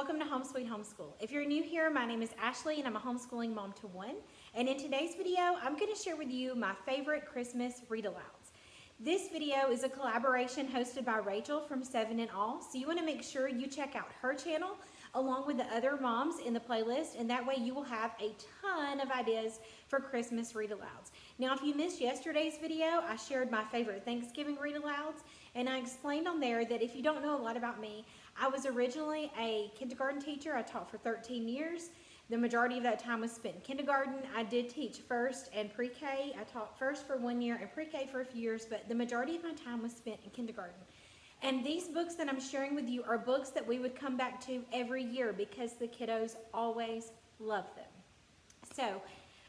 welcome to Home Sweet Homeschool. If you're new here, my name is Ashley and I'm a homeschooling mom to one. And in today's video, I'm going to share with you my favorite Christmas read-alouds. This video is a collaboration hosted by Rachel from 7 in All, so you want to make sure you check out her channel along with the other moms in the playlist, and that way you will have a ton of ideas for Christmas read-alouds. Now, if you missed yesterday's video, I shared my favorite Thanksgiving read-alouds, and I explained on there that if you don't know a lot about me, I was originally a kindergarten teacher. I taught for 13 years. The majority of that time was spent in kindergarten. I did teach first and pre-K. I taught first for 1 year and pre-K for a few years, but the majority of my time was spent in kindergarten. And these books that I'm sharing with you are books that we would come back to every year because the kiddos always love them. So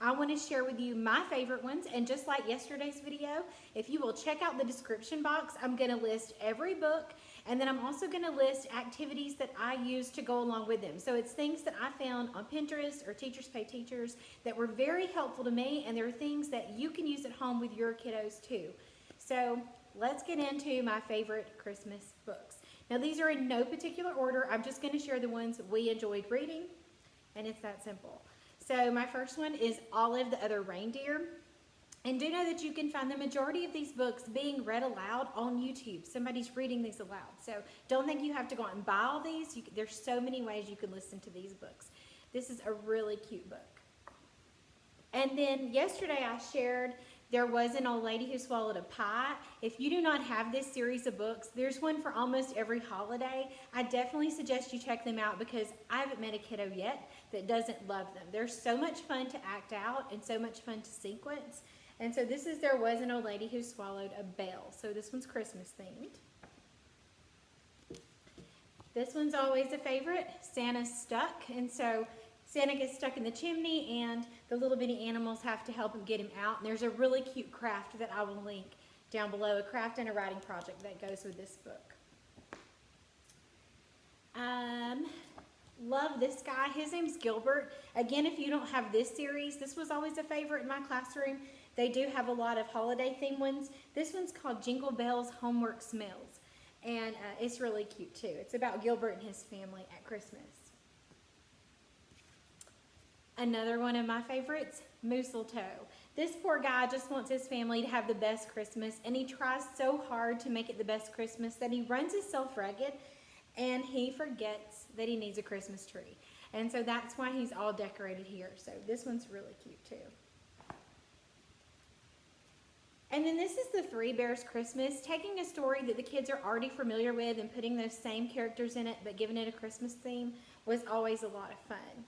I want to share with you my favorite ones, and just like yesterday's video, if you will check out the description box, I'm going to list every book, and then I'm also going to list activities that I use to go along with them. So it's things that I found on Pinterest or Teachers Pay Teachers that were very helpful to me, and there are things that you can use at home with your kiddos too. So let's get into my favorite Christmas books. Now these are in no particular order. I'm just going to share the ones we enjoyed reading, and it's that simple. So my first one is Olive the Other Reindeer. And do know that you can find the majority of these books being read aloud on YouTube. Somebody's reading these aloud. So don't think you have to go out and buy all these. There's so many ways you can listen to these books. This is a really cute book. And then yesterday I shared There Was an Old Lady Who Swallowed a Pie. If you do not have this series of books, there's one for almost every holiday. I definitely suggest you check them out because I haven't met a kiddo yet that doesn't love them. They're so much fun to act out and so much fun to sequence. And so this is There Was an Old Lady Who Swallowed a Bell. So this one's Christmas themed. This one's always a favorite, Santa's Stuck. And so Santa gets stuck in the chimney and the little bitty animals have to help him get him out. And there's a really cute craft that I will link down below, a craft and a writing project that goes with this book. Love this guy. His name's Gilbert. Again, if you don't have this series, this was always a favorite in my classroom. They do have a lot of holiday themed ones. This one's called Jingle Bells Homework Smells. And it's really cute too. It's about Gilbert and his family at Christmas. Another one of my favorites, Mistletoe. This poor guy just wants his family to have the best Christmas, and he tries so hard to make it the best Christmas that he runs himself ragged and he forgets that he needs a Christmas tree. And so that's why he's all decorated here. So this one's really cute too. And then this is The Three Bears Christmas, taking a story that the kids are already familiar with and putting those same characters in it, but giving it a Christmas theme was always a lot of fun.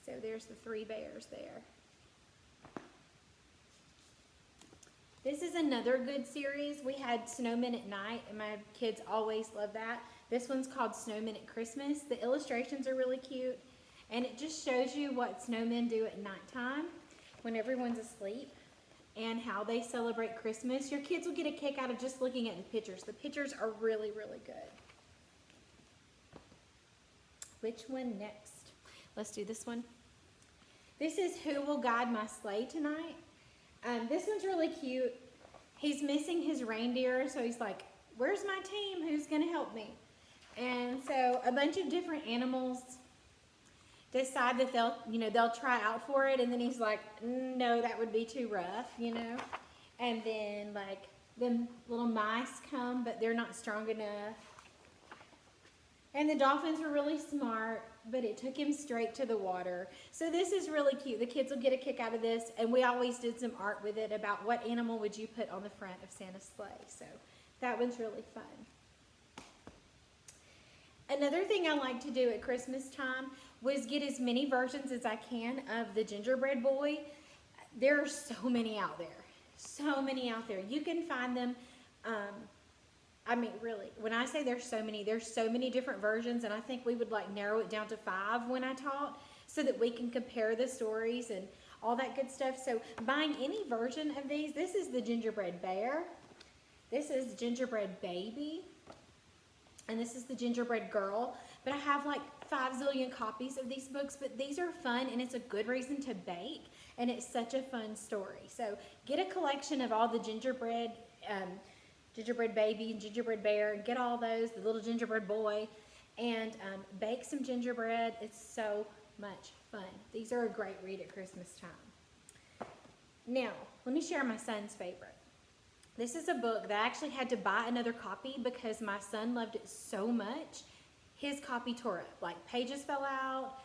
So there's the three bears there. This is another good series. We had Snowmen at Night, and my kids always love that. This one's called Snowmen at Christmas. The illustrations are really cute, and it just shows you what snowmen do at nighttime when everyone's asleep and how they celebrate Christmas. Your kids will get a kick out of just looking at the pictures. The pictures are really, really good. Which one next? Let's do this one. This is Who Will Guide My Sleigh Tonight? This one's really cute. He's missing his reindeer, so he's like, where's my team? Who's going to help me? And so a bunch of different animals decide that they'll try out for it, and then he's like, no, that would be too rough, And then like the little mice come, but they're not strong enough. And the dolphins were really smart, but it took him straight to the water. So this is really cute. The kids will get a kick out of this, and we always did some art with it about what animal would you put on the front of Santa's sleigh. So that one's really fun. Another thing I like to do at Christmas time was get as many versions as I can of the Gingerbread Boy. There are so many out there. So many out there. You can find them. I mean, really, when I say there's so many different versions, and I think we would like narrow it down to 5 when I taught so that we can compare the stories and all that good stuff. So buying any version of these, this is the Gingerbread Bear. This is Gingerbread Baby. And this is the Gingerbread Girl. But I have like 5 zillion copies of these books, but these are fun, and it's a good reason to bake, and it's such a fun story. So get a collection of all the Gingerbread Baby and Gingerbread Bear, and get all those, the little Gingerbread Boy, and bake some gingerbread. It's so much fun. These are a great read at Christmas time. Now, let me share my son's favorite. This is a book that I actually had to buy another copy because my son loved it so much. His copy tore up. Like, pages fell out,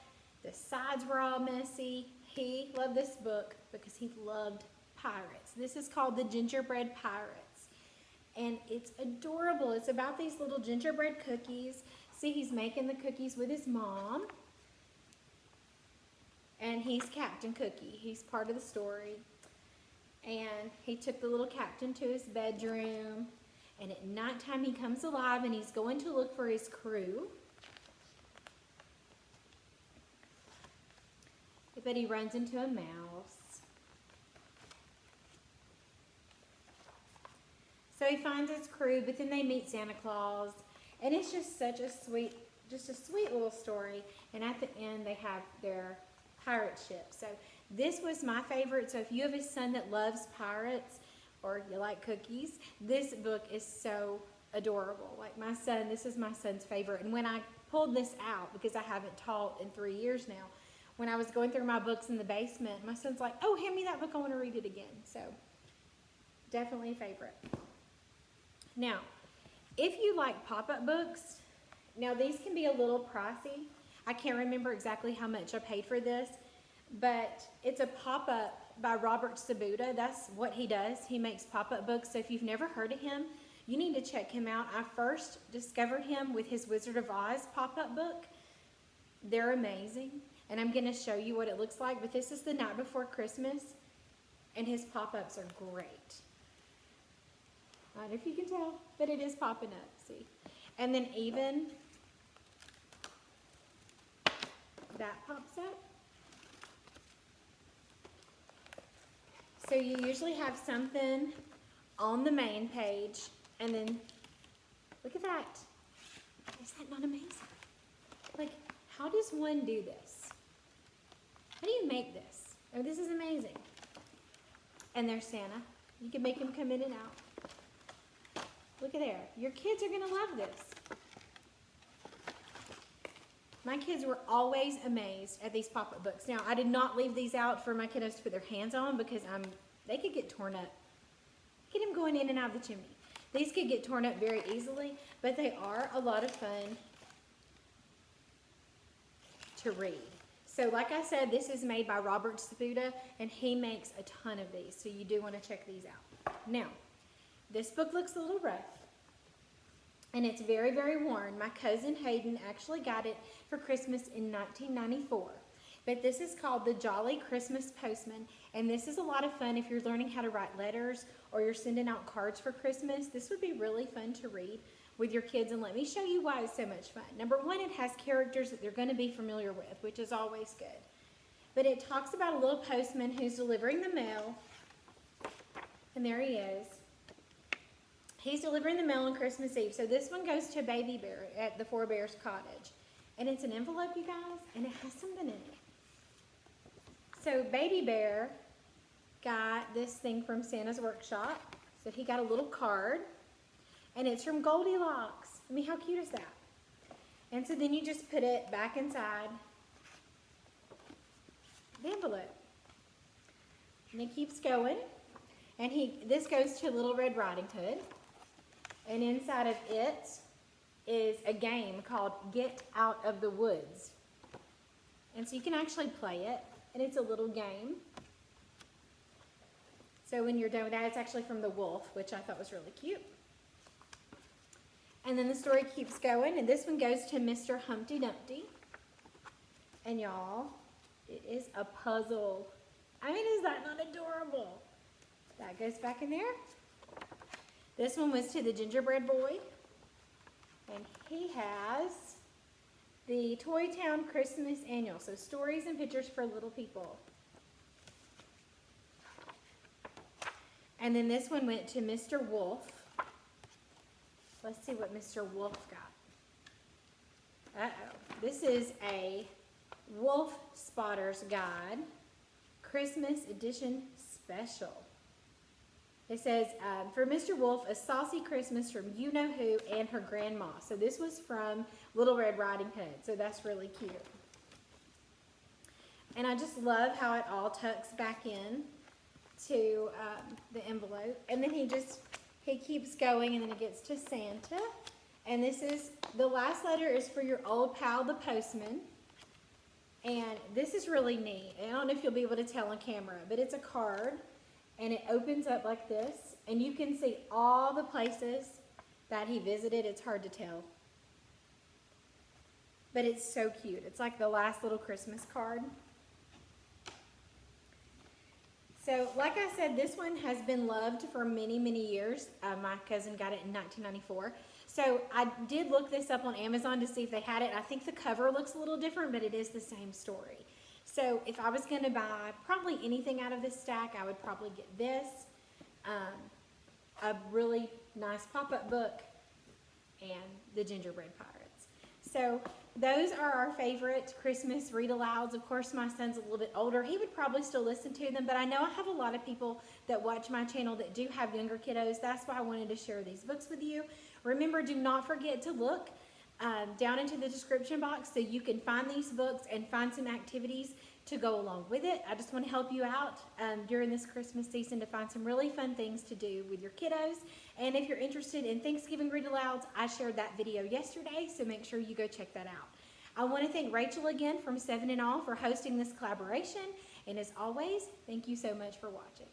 the sides were all messy. He loved this book because he loved pirates. This is called The Gingerbread Pirates. And it's adorable. It's about these little gingerbread cookies. See, he's making the cookies with his mom. And he's Captain Cookie. He's part of the story. And he took the little captain to his bedroom. And at nighttime he comes alive and he's going to look for his crew. But he runs into a mouse. So he finds his crew, but then they meet Santa Claus. And it's just such a sweet little story. And at the end they have their pirate ship. So this was my favorite. So if you have a son that loves pirates or you like cookies, this book is so adorable. Like my son, this is my son's favorite. And when I pulled this out, because I haven't taught in 3 years now, when I was going through my books in the basement, my son's like, oh, hand me that book, I want to read it again. So definitely a favorite. Now, if you like pop-up books, now these can be a little pricey. I can't remember exactly how much I paid for this, but it's a pop-up by Robert Sabuda. That's what he does. He makes pop-up books. So if you've never heard of him, you need to check him out. I first discovered him with his Wizard of Oz pop-up book. They're amazing, and I'm going to show you what it looks like, but this is the night before Christmas, and his pop-ups are great. I don't know if you can tell, but it is popping up, see? And then even that pops up. So you usually have something on the main page, and then look at that. Is that not amazing? Like, how does one do this? How do you make this? Oh, this is amazing. And there's Santa. You can make him come in and out. Look at there. Your kids are going to love this. My kids were always amazed at these pop-up books. Now, I did not leave these out for my kiddos to put their hands on because they could get torn up. Get them going in and out of the chimney. These could get torn up very easily, but they are a lot of fun to read. So like I said, this is made by Robert Sabuda, and he makes a ton of these, so you do want to check these out. Now, this book looks a little rough, and it's very, very worn. My cousin Hayden actually got it for Christmas in 1994. But this is called The Jolly Christmas Postman, and this is a lot of fun if you're learning how to write letters or you're sending out cards for Christmas. This would be really fun to read with your kids, and let me show you why it's so much fun. Number one, it has characters that they're going to be familiar with, which is always good. But it talks about a little postman who's delivering the mail, and there he is. He's delivering the mail on Christmas Eve. So this one goes to Baby Bear at the Four Bears Cottage. And it's an envelope, you guys, and it has something in it. So Baby Bear got this thing from Santa's workshop. So he got a little card, and it's from Goldilocks. I mean, how cute is that? And so then you just put it back inside the envelope. And it keeps going. And this goes to Little Red Riding Hood. And inside of it is a game called Get Out of the Woods. And so you can actually play it, and it's a little game. So when you're done with that, it's actually from The Wolf, which I thought was really cute. And then the story keeps going, and this one goes to Mr. Humpty Dumpty. And y'all, it is a puzzle. I mean, is that not adorable? That goes back in there. This one was to the Gingerbread Boy. And he has the Toy Town Christmas Annual. So stories and pictures for little people. And then this one went to Mr. Wolf. Let's see what Mr. Wolf got. Uh-oh. This is a Wolf Spotter's Guide, Christmas Edition Special. It says, for Mr. Wolf, a saucy Christmas from you-know-who and her grandma. So this was from Little Red Riding Hood. So that's really cute. And I just love how it all tucks back in to the envelope. And then he keeps going, and then it gets to Santa. And this is, the last letter is for your old pal, the postman. And this is really neat. I don't know if you'll be able to tell on camera, but it's a card. And it opens up like this. And you can see all the places that he visited. It's hard to tell. But it's so cute. It's like the last little Christmas card. So, like I said, this one has been loved for many, many years. My cousin got it in 1994. So, I did look this up on Amazon to see if they had it. I think the cover looks a little different, but it is the same story. So, if I was going to buy probably anything out of this stack, I would probably get this, a really nice pop-up book, and the Gingerbread Pirates. So, those are our favorite Christmas read-alouds. Of course, my son's a little bit older. He would probably still listen to them, but I know I have a lot of people that watch my channel that do have younger kiddos. That's why I wanted to share these books with you. Remember, do not forget to look down into the description box so you can find these books and find some activities to go along with it. I just want to help you out during this Christmas season to find some really fun things to do with your kiddos. And if you're interested in Thanksgiving read-alouds, I shared that video yesterday, so make sure you go check that out. I want to thank Rachel again from 7 in All for hosting this collaboration. And as always, thank you so much for watching.